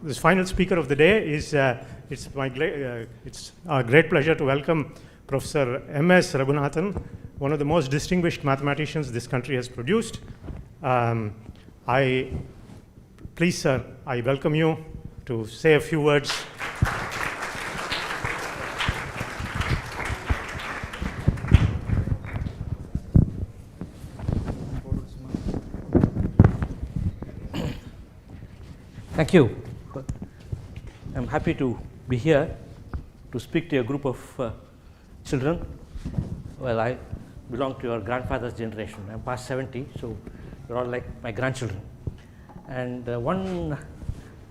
this final speaker of the day is, it's a great pleasure to welcome Professor M.S. Raghunathan, one of the most distinguished mathematicians this country has produced. Please, sir, I welcome you to say a few words. Thank you. I'm happy to be here to speak to a group of children. Well, I belong to your grandfather's generation. I'm past 70, so you're all like my grandchildren. And one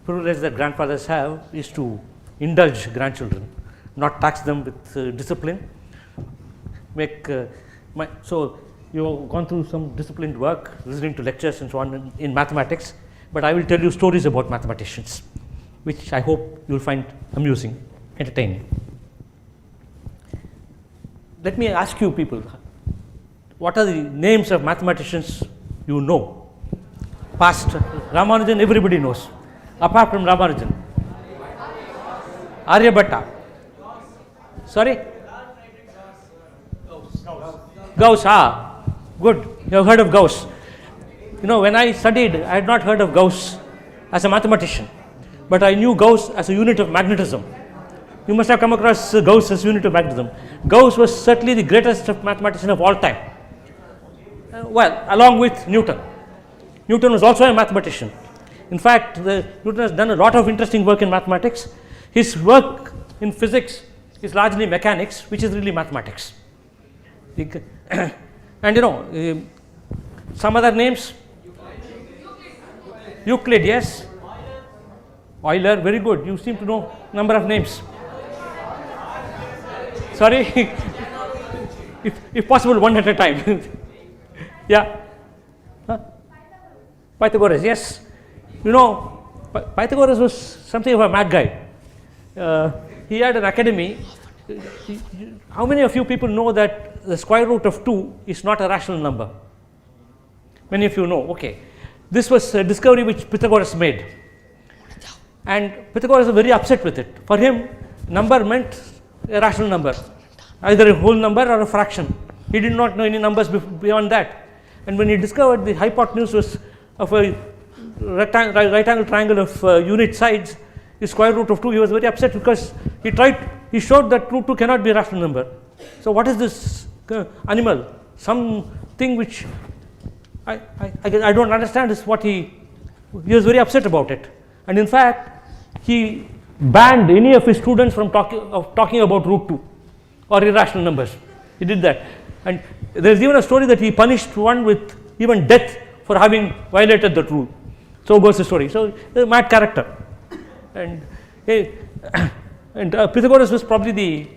privilege that grandfathers have is to indulge grandchildren, not tax them with discipline. So you've gone through some disciplined work, listening to lectures and so on in mathematics. But I will tell you stories about mathematicians, which I hope you will find amusing, entertaining. Let me ask you people, what are the names of mathematicians you know? Past Ramanujan, everybody knows. Apart from Ramanujan, Aryabhatta. Sorry? Gauss. Good. You have heard of Gauss. You know, when I studied, I had not heard of Gauss as a mathematician, but I knew Gauss as a unit of magnetism. You must have come across Gauss as unit of magnetism. Gauss was certainly the greatest mathematician of all time. Well, along with Newton. Newton was also a mathematician. In fact, Newton has done a lot of interesting work in mathematics. His work in physics is largely mechanics, which is really mathematics. And you know, some other names. Euclid, yes. Euler, very good. You seem to know number of names. Sorry, if possible, one at a time. Yeah. Pythagoras, yes. You know, Pythagoras was something of a mad guy. He had an academy. How many of you people know that the square root of 2 is not a rational number? Many of you know, okay. This was a discovery which Pythagoras made, and Pythagoras was very upset with it. For him, number meant a rational number, either a whole number or a fraction. He did not know any numbers beyond that. And when he discovered the hypotenuse was of a right angle triangle of unit sides, the square root of 2, he was very upset because he showed that root 2 cannot be a rational number. So what is this animal? Something which I don't understand is what he was very upset about it. And in fact, he banned any of his students from talking about root 2 or irrational numbers. He did that. And there is even a story that he punished one with even death for having violated that rule. So goes the story. So he's a mad character. And Pythagoras was probably the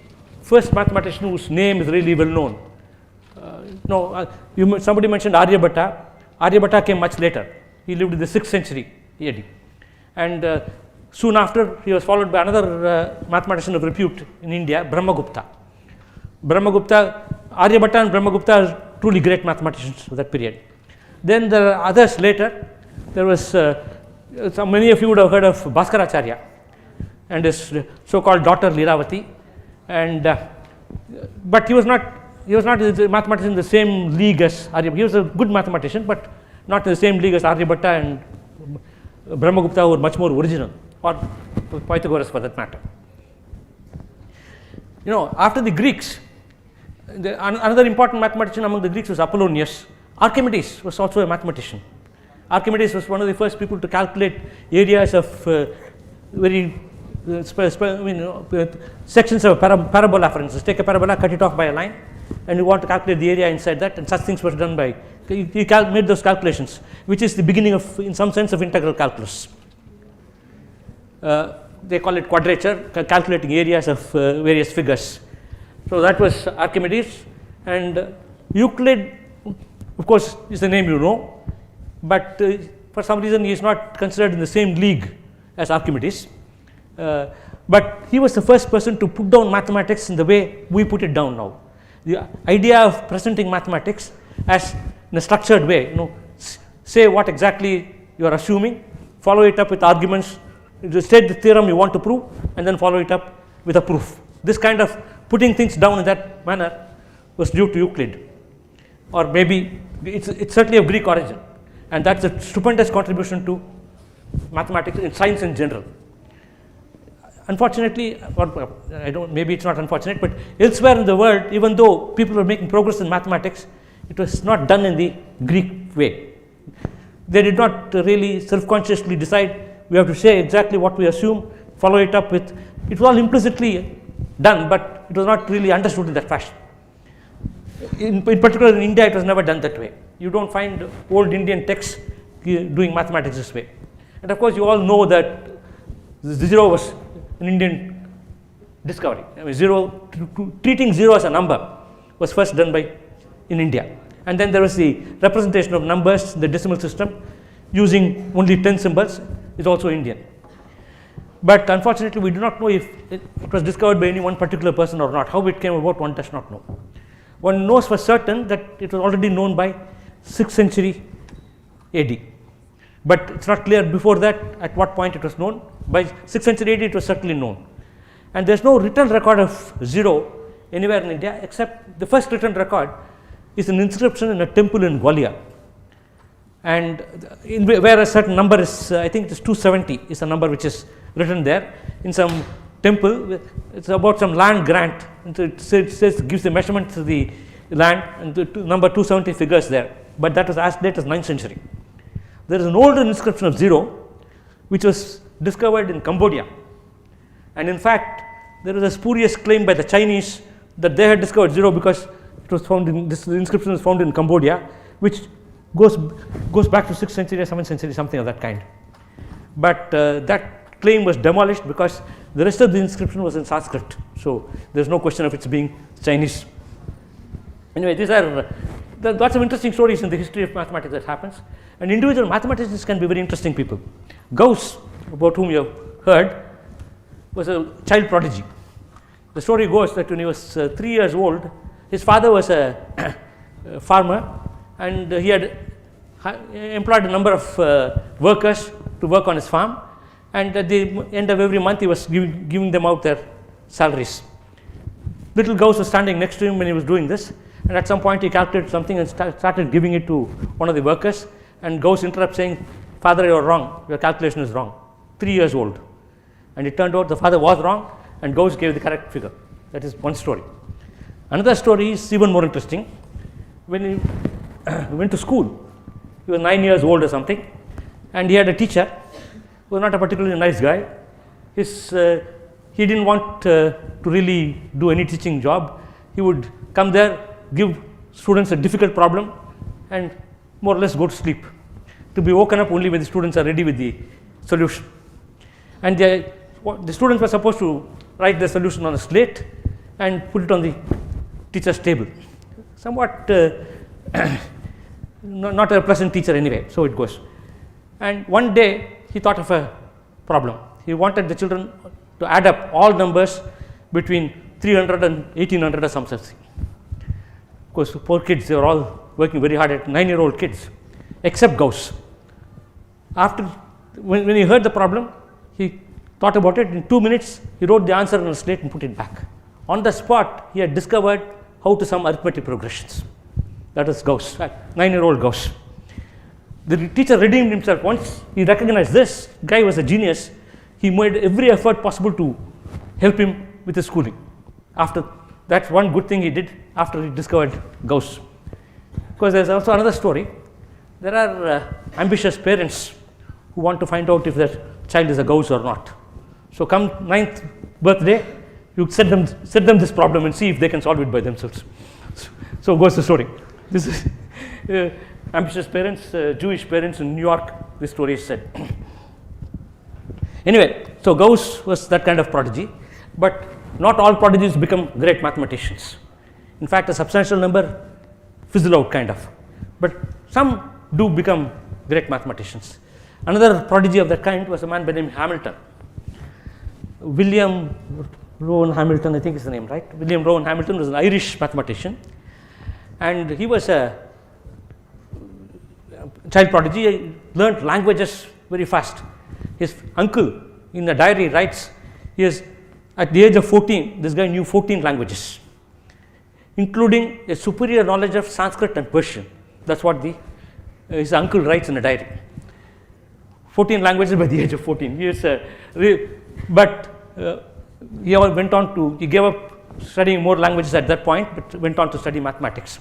first mathematician whose name is really well known. Somebody mentioned Aryabhatta. Aryabhatta came much later. He lived in the 6th century AD. And soon after, he was followed by another mathematician of repute in India, Brahmagupta. Aryabhatta and Brahmagupta are truly great mathematicians of that period. Then there are others later. There was, many of you would have heard of Bhaskaracharya and his so-called daughter Lilavati. But he was not a mathematician in the same league as Aryabhatta. He was a good mathematician, but not in the same league as Aryabhatta and Brahmagupta, who were much more original, or Pythagoras for that matter. You know, after the Greeks, another important mathematician among the Greeks was Apollonius. Archimedes was also a mathematician. Archimedes was one of the first people to calculate areas of sections of a parabola, for instance. Take a parabola, cut it off by a line, and you want to calculate the area inside that, and such things were done by, he made those calculations, which is the beginning of, in some sense, of integral calculus. They call it quadrature, calculating areas of various figures. So that was Archimedes. And Euclid, of course, is the name you know, but for some reason he is not considered in the same league as Archimedes. But he was the first person to put down mathematics in the way we put it down now. The idea of presenting mathematics as in a structured way, say what exactly you are assuming, follow it up with arguments You state the theorem you want to prove and then follow it up with a proof. This kind of putting things down in that manner was due to Euclid, or maybe it's certainly of Greek origin, and that's a stupendous contribution to mathematics and science in general. Unfortunately, or maybe it's not unfortunate, but elsewhere in the world, even though people were making progress in mathematics, it was not done in the Greek way. They did not really self-consciously decide we have to say exactly what we assume, follow it up with, it was all implicitly done, but it was not really understood in that fashion. In particular in India, it was never done that way. You don't find old Indian texts doing mathematics this way. And of course, you all know that zero was an Indian discovery. I mean, treating zero as a number was first done in India. And then there was the representation of numbers in the decimal system using only 10 symbols is also Indian. But unfortunately, we do not know if it was discovered by any one particular person or not. How it came about, one does not know. One knows for certain that it was already known by 6th century AD. But it's not clear before that at what point it was known. By 6th century AD, it was certainly known. And there's no written record of zero anywhere in India, except the first written record is an inscription in a temple in Gwalior. And where a certain number is, I think it is 270 is a number which is written there in some temple. It's about some land grant. And it says, gives the measurement to the land, and the number 270 figures there. But that was as late as 9th century. There is an older inscription of zero, which was discovered in Cambodia. And in fact, there is a spurious claim by the Chinese that they had discovered zero because it was found in, this inscription was found in Cambodia, which goes back to 6th century or 7th century, something of that kind. But that claim was demolished because the rest of the inscription was in Sanskrit. So there's no question of its being Chinese. Anyway, there are lots of interesting stories in the history of mathematics that happens. And individual mathematicians can be very interesting people. Gauss, about whom you have heard, was a child prodigy. The story goes that when he was 3 years old, his father was a farmer, and he had employed a number of workers to work on his farm, and at the end of every month he was giving them out their salaries. Little Gauss was standing next to him when he was doing this, and at some point he calculated something and started giving it to one of the workers, and Gauss interrupts saying, "Father, you are wrong, your calculation is wrong." 3 years old. And it turned out the father was wrong and Gauss gave the correct figure. That is one story. Another story is even more interesting. When he went to school, he was 9 years old or something, and he had a teacher who was not a particularly nice guy. He didn't want to really do any teaching job. He would come there, give students a difficult problem, and more or less go to sleep, to be woken up only when the students are ready with the solution. And the students were supposed to write the solution on a slate and put it on the teacher's table. Somewhat not a pleasant teacher anyway, so it goes. And one day he thought of a problem. He wanted the children to add up all numbers between 300 and 1800 or something. Of course, poor kids, they were all working very hard, at 9-year-old kids, except Gauss. When he heard the problem, he thought about it. In 2 minutes, he wrote the answer on a slate and put it back. On the spot, he had discovered how to sum arithmetic progressions. That is Gauss, 9-year-old Gauss. The teacher redeemed himself. Once he recognized this guy was a genius, he made every effort possible to help him with his schooling. That's one good thing he did after he discovered Gauss. Because there's also another story. There are ambitious parents who want to find out if their child is a Gauss or not. So come 9th birthday, you set them this problem and see if they can solve it by themselves. So goes the story. This is ambitious parents, Jewish parents in New York, this story is said. Anyway, so Gauss was that kind of prodigy, but not all prodigies become great mathematicians. In fact, a substantial number fizzle out kind of, but some do become great mathematicians. Another prodigy of that kind was a man by the name Hamilton. William Rowan Hamilton, I think is the name, right? William Rowan Hamilton was an Irish mathematician, and he was a child prodigy. He learned languages very fast. His uncle in a diary writes, he is at the age of 14, this guy knew 14 languages, including a superior knowledge of Sanskrit and Persian. That's what his uncle writes in a diary. 14 languages by the age of 14. He is, but he went on to, he gave up studying more languages at that point, but went on to study mathematics.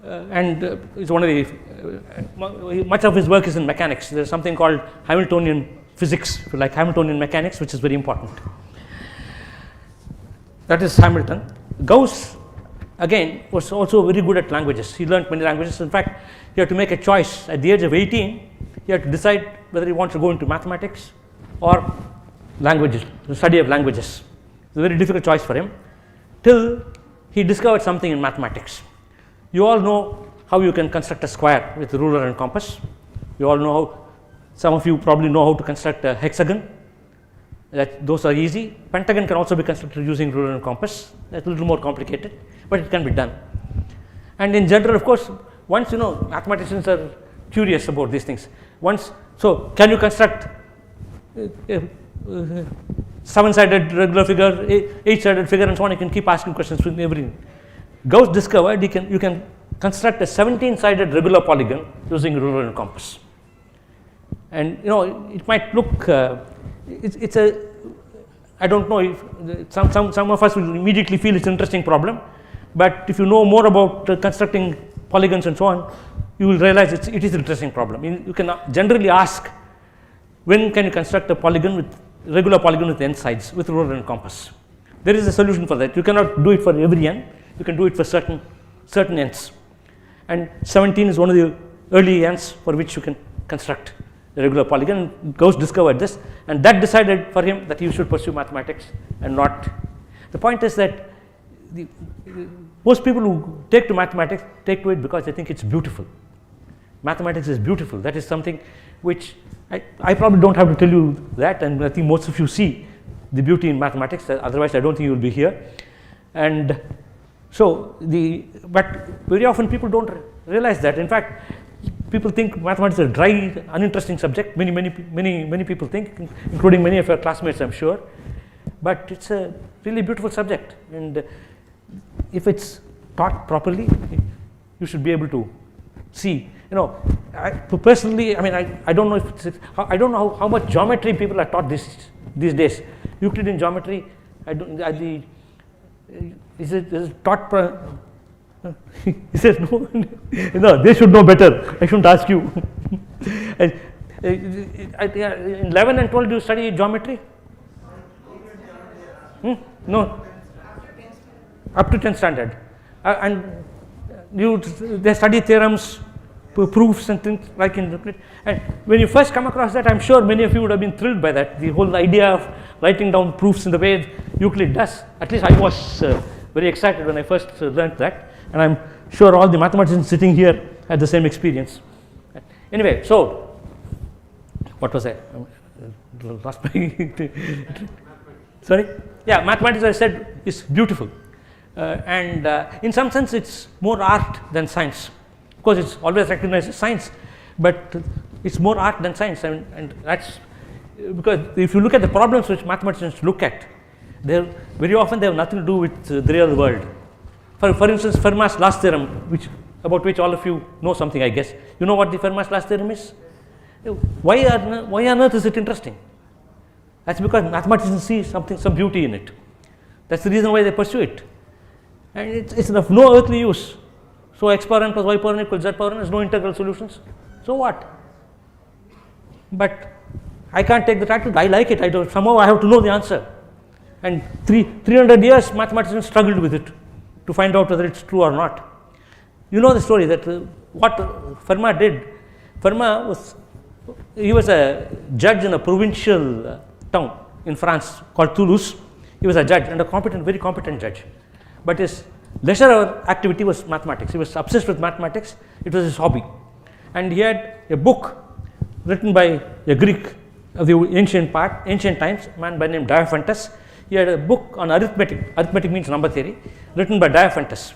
And it's one of the, much of his work is in mechanics. There's something called Hamiltonian physics, like Hamiltonian mechanics, which is very important. That is Hamilton. Gauss, again, was also very good at languages. He learned many languages. In fact, he had to make a choice. At the age of 18, he had to decide whether he wants to go into mathematics or languages, the study of languages. It's a very difficult choice for him, till he discovered something in mathematics. You all know how you can construct a square with ruler and compass. You all know how, some of you probably know how to construct a hexagon. Those are easy. Pentagon can also be constructed using ruler and compass. That's a little more complicated, but it can be done. And in general, of course, once, mathematicians are curious about these things. So can you construct a 7-sided regular figure, 8-sided figure, and so on? You can keep asking questions with everything. Gauss discovered you can construct a 17-sided regular polygon using ruler and compass. And it might look, it's a, I don't know if some of us will immediately feel it's an interesting problem, but if you know more about constructing polygons and so on, you will realize it is an interesting problem. You can generally ask, when can you construct a regular polygon with n sides with ruler and compass? There is a solution for that. You cannot do it for every n. You can do it for certain n's. And 17 is one of the early n's for which you can construct a regular polygon. Gauss discovered this, and that decided for him that he should pursue mathematics and not. The point is that most people who take to mathematics take to it because they think it's beautiful. Mathematics is beautiful. That is something which I probably don't have to tell you that, and I think most of you see the beauty in mathematics. Otherwise, I don't think you will be here. And so but very often people don't realize that. In fact, people think mathematics is a dry, uninteresting subject. Many people think, including many of your classmates, I'm sure. But it's a really beautiful subject, and if it's taught properly, you should be able to see. Personally, I don't know if I don't know how much geometry people are taught these days. Euclidean geometry, is it taught? He says no, they should know better. I shouldn't ask you. In 11 and 12, do you study geometry? No, up to 10th standard, and they study theorems, proofs, and things like in Euclid. And when you first come across that, I'm sure many of you would have been thrilled by that. The whole idea of writing down proofs in the way Euclid does. At least I was very excited when I first learned that, and I'm sure all the mathematicians sitting here had the same experience. Anyway, so what was I? Lost my sorry. Yeah, mathematics, I said, is beautiful, and in some sense, it's more art than science. Of course, it's always recognized as science, but it's more art than science, and that's because if you look at the problems which mathematicians look at, very often they have nothing to do with the real world. For instance, Fermat's last theorem, about which all of you know something, I guess. You know what the Fermat's last theorem is? Why on earth is it interesting? That's because mathematicians see some beauty in it. That's the reason why they pursue it, and it's of no earthly use. So x power n plus y power n equals z power n is no integral solutions. So what? But I can't take the title. I like it. Somehow I have to know the answer. And 300 years mathematicians struggled with it to find out whether it's true or not. You know the story that what Fermat did. Fermat was a judge in a provincial town in France called Toulouse. He was a judge, and very competent judge. But his leisure activity was mathematics. He was obsessed with mathematics. It was his hobby. And he had a book written by a Greek of the ancient times, a man by the name Diophantus. He had a book on arithmetic. Arithmetic means number theory, written by Diophantus.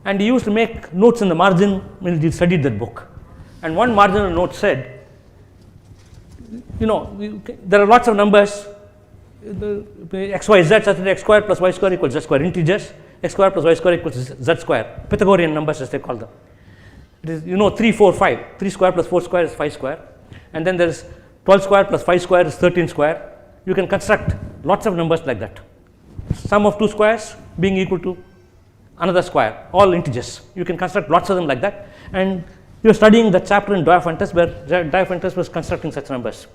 And he used to make notes in the margin when he studied that book. And one marginal note said, there are lots of numbers, x, y, z, such that x square plus y square equals z square, integers, x square plus y square equals z square, Pythagorean numbers as they call them. It is 3, 4, 5, 3 square plus 4 square is 5 square, and then there is 12 square plus 5 square is 13 square. You can construct lots of numbers like that. Sum of two squares being equal to another square, all integers. You can construct lots of them like that, and you are studying the chapter in Diophantus where Diophantus was constructing such numbers.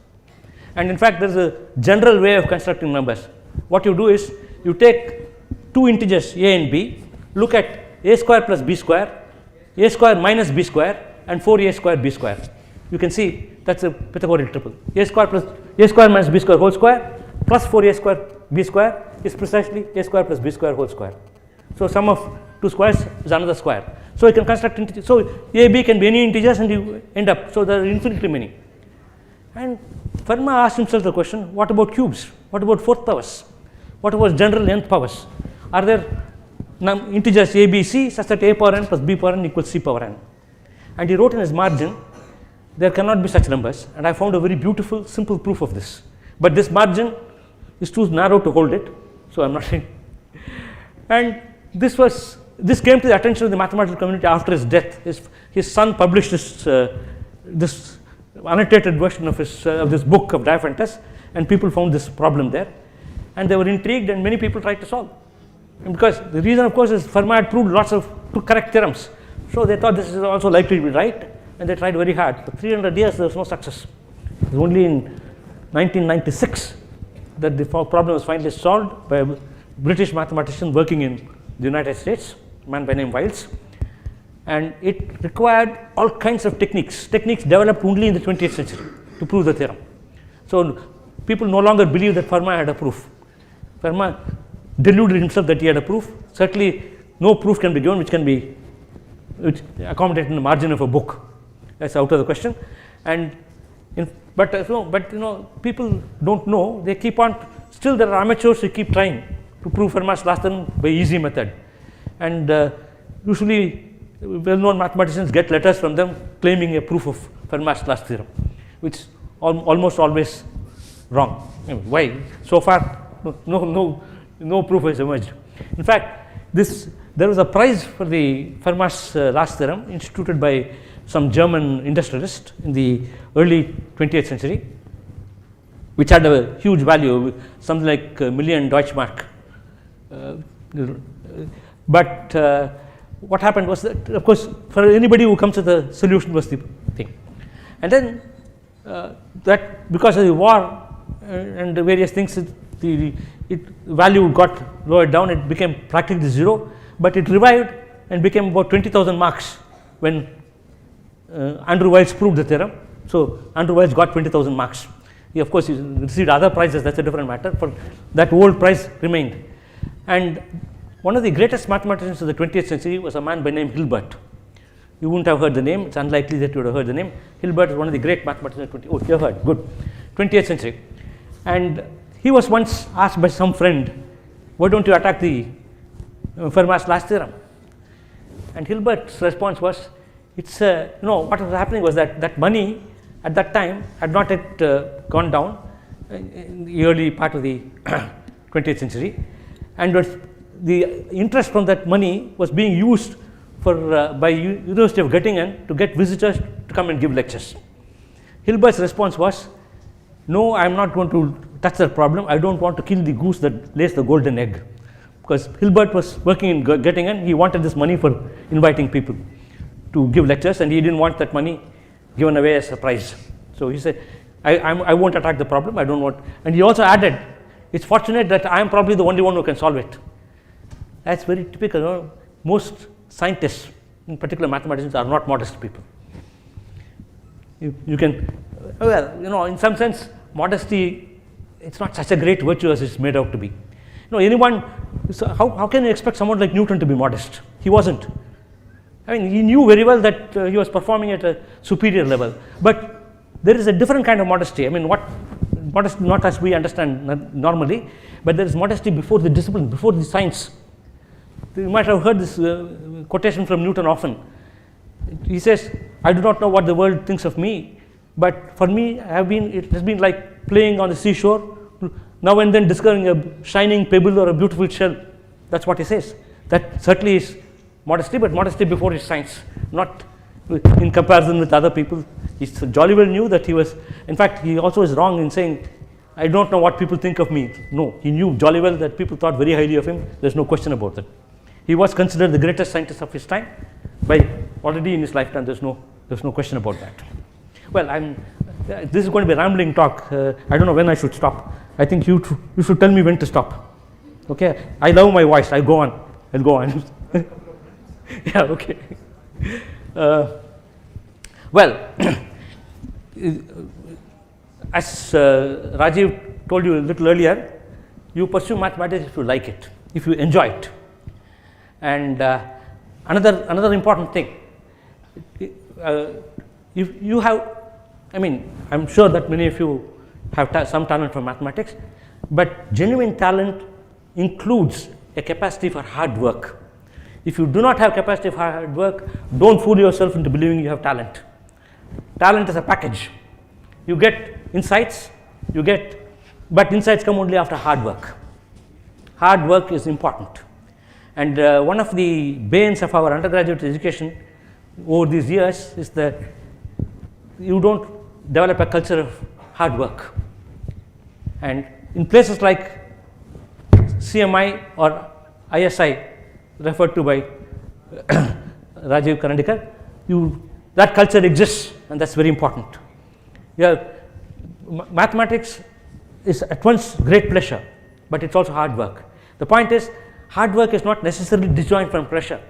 And in fact, there is a general way of constructing numbers. What you do is you take two integers a and b, look at a square plus b square, a square minus b square, and 4a square b square. You can see that's a Pythagorean triple. A square minus b square whole square plus 4a square b square is precisely a square plus b square whole square. So sum of two squares is another square. So you can construct integers. So a, b can be any integers, and you end up. So there are infinitely many. And Fermat asked himself the question: what about cubes? What about fourth powers? What about general nth powers? Are there integers a, b, c such that a power n plus b power n equals c power n? And he wrote in his margin, there cannot be such numbers. And I found a very beautiful, simple proof of this. But this margin is too narrow to hold it, so I am not saying. And this came to the attention of the mathematical community after his death. His son published this annotated version of this book of Diophantus, and people found this problem there, and they were intrigued, and many people tried to solve. And because the reason, of course, is Fermat had proved lots of correct theorems, so they thought this is also likely to be right, and they tried very hard. For 300 years, there was no success. It was only in 1996 that the problem was finally solved by a British mathematician working in the United States, a man by name Wiles, and it required all kinds of techniques developed only in the 20th century to prove the theorem. So people no longer believe that Fermat had a proof. Fermat deluded himself that he had a proof. Certainly no proof can be given which accommodated in the margin of a book. That's out of the question. And but people don't know. They keep on. Still, there are amateurs who keep trying to prove Fermat's last theorem by easy method, and usually well-known mathematicians get letters from them claiming a proof of Fermat's last theorem, which almost always wrong. Why? So far, no proof has emerged. In fact, there was a prize for the Fermat's last theorem instituted by some German industrialist in the early 20th century, which had a huge value, something like a million Deutschmark. But what happened was that, of course, for anybody who comes to the solution was the thing. And then that because of the war and the various things, the value got lowered down. It became practically zero, but it revived and became about 20,000 marks when Andrew Wiles proved the theorem. So Andrew Wiles got 20,000 marks. He, of course, he received other prizes. That's a different matter. For that old prize remained. And one of the greatest mathematicians of the 20th century was a man by name Hilbert. You wouldn't have heard the name. It's unlikely that you would have heard the name. Hilbert is one of the great mathematicians of the 20th. Oh, you have heard. Good. 20th century. And he was once asked by some friend, why don't you attack the Fermat's last theorem? And Hilbert's response was, it's what was happening was that money at that time had not yet gone down in the early part of the 20th century, and the interest from that money was being used by University of Göttingen to get visitors to come and give lectures. Hilbert's response was, no, I am not going to touch that problem. I don't want to kill the goose that lays the golden egg. Because Hilbert was working in Göttingen, he wanted this money for inviting people to give lectures, and he didn't want that money given away as a prize. So he said, I won't attack the problem. I don't want. And he also added, it's fortunate that I am probably the only one who can solve it. That's very typical. Most scientists, in particular mathematicians, are not modest people. You can, in some sense, modesty, it's not such a great virtue as it's made out to be. So how can you expect someone like Newton to be modest? He wasn't. I mean, he knew very well that he was performing at a superior level. But there is a different kind of modesty. I mean, modesty not as we understand normally, but there is modesty before the discipline, before the science. You might have heard this quotation from Newton often. He says, I do not know what the world thinks of me, But for me, it has been like playing on the seashore, now and then discovering a shining pebble or a beautiful shell. That's what he says. That certainly is modesty, but modesty before his science, not in comparison with other people. He jolly well knew that he was, in fact, he also is wrong in saying, I don't know what people think of me. No, he knew jolly well that people thought very highly of him. There's no question about that. He was considered the greatest scientist of his time by already in his lifetime. There's no question about that. Well, this is going to be a rambling talk. I don't know when I should stop. I think you should tell me when to stop. Okay, I love my voice. I'll go on. Yeah, okay. Well, as Rajiv told you a little earlier, you pursue mathematics if you like it, if you enjoy it. And another important thing, if you have, I'm sure that many of you have some talent for mathematics, but genuine talent includes a capacity for hard work. If you do not have capacity for hard work, don't fool yourself into believing you have talent. Talent is a package. You get insights, but insights come only after hard work. Hard work is important. And one of the banes of our undergraduate education over these years is that you don't develop a culture of hard work. And in places like CMI or ISI, referred to by Rajiv Karandikar, that culture exists, and that's very important. Yeah, mathematics is at once great pleasure, but it's also hard work. The point is, hard work is not necessarily disjoint from pleasure.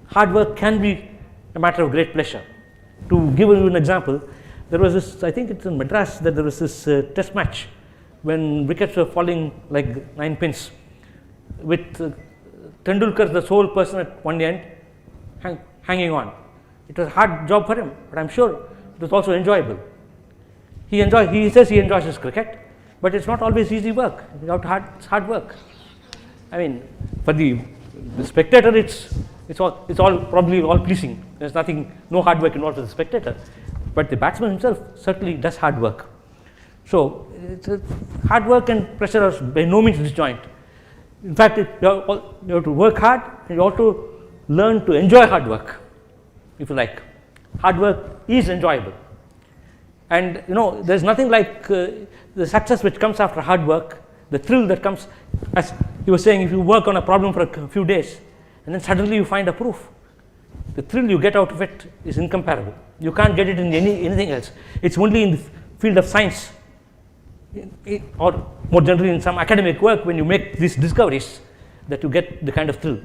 Hard work can be a matter of great pleasure. To give you an example, there was this, I think it's in Madras, that there was this test match when wickets were falling like 9 pins, with Tendulkar, the sole person at one end, hanging on. It was a hard job for him, but I'm sure it was also enjoyable. He says he enjoys his cricket, but it's not always easy work. It's hard work. For the spectator, it's all probably all pleasing. There's no hard work involved with the spectator, but the batsman himself certainly does hard work. So hard work and pleasure are by no means disjoint. In fact, you have to work hard, and you have to learn to enjoy hard work, if you like. Hard work is enjoyable. And there's nothing like the success which comes after hard work, the thrill that comes, as he was saying, if you work on a problem for a few days, and then suddenly you find a proof. The thrill you get out of it is incomparable. You can't get it in anything else. It's only in the field of science, or more generally in some academic work, when you make these discoveries, that you get the kind of thrill.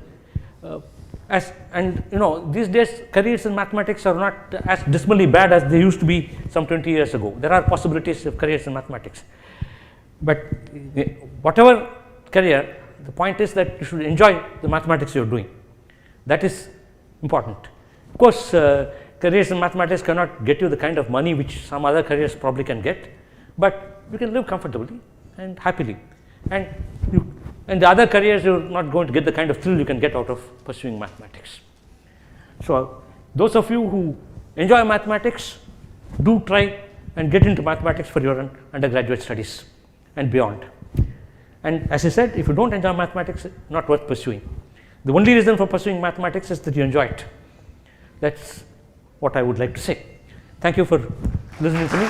These days careers in mathematics are not as dismally bad as they used to be some 20 years ago. There are possibilities of careers in mathematics. But whatever career, the point is that you should enjoy the mathematics you're doing. That is important. Of course, careers in mathematics cannot get you the kind of money which some other careers probably can get, but you can live comfortably and happily. And the other careers, you're not going to get the kind of thrill you can get out of pursuing mathematics. So those of you who enjoy mathematics, do try and get into mathematics for your undergraduate studies and beyond. And as I said, if you don't enjoy mathematics, it's not worth pursuing. The only reason for pursuing mathematics is that you enjoy it. That's what I would like to say. Thank you for listening to me.